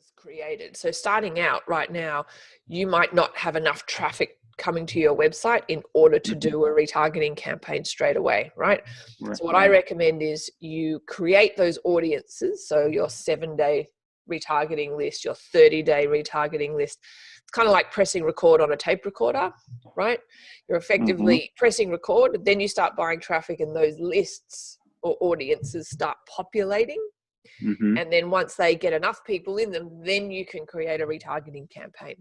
was created. So starting out right now, you might not have enough traffic coming to your website in order to do a retargeting campaign straight away, right? So what I recommend is you create those audiences. So your 7-day retargeting list, your 30-day retargeting list. It's kind of like pressing record on a tape recorder, right? You're effectively pressing record, then you start buying traffic and those lists or audiences start populating. And then once they get enough people in them, then you can create a retargeting campaign.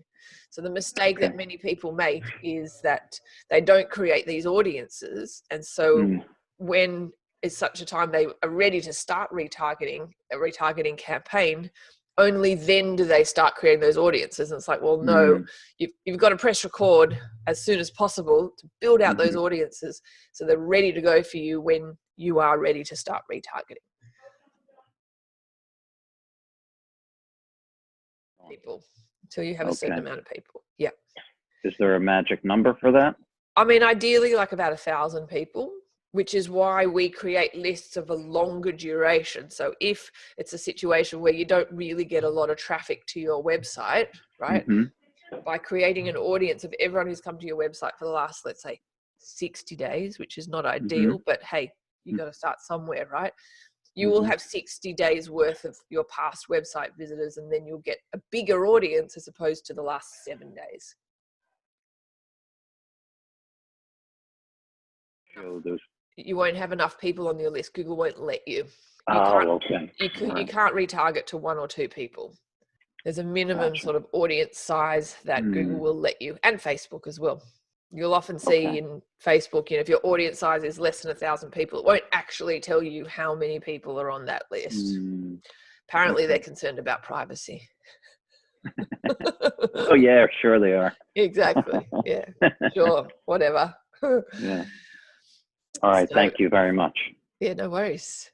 So the mistake that many people make is that they don't create these audiences. And so when it's such a time they are ready to start retargeting, a retargeting campaign, only then do they start creating those audiences. And it's like, well, no, you've got to press record as soon as possible to build out those audiences so they're ready to go for you when you are ready to start retargeting. People until you have a certain amount of people. Yeah. Is there a magic number for that? I mean, ideally like about 1,000 people, which is why we create lists of a longer duration. So if it's a situation where you don't really get a lot of traffic to your website, right? By creating an audience of everyone who's come to your website for the last, let's say 60 days, which is not ideal, but hey, you got to start somewhere, right? You will have 60 days worth of your past website visitors, and then you'll get a bigger audience as opposed to the last 7 days. You won't have enough people on your list. Google won't let you. You can't retarget to 1 or 2 people. There's a minimum sort of audience size that Google will let you, and Facebook as well. You'll often see in Facebook, you know, if your audience size is less than 1,000 people, it won't actually tell you how many people are on that list. Apparently, they're concerned about privacy. Oh yeah, sure they are. Exactly. Yeah. Sure. Whatever. Yeah. All right. Thank you very much. Yeah. No worries.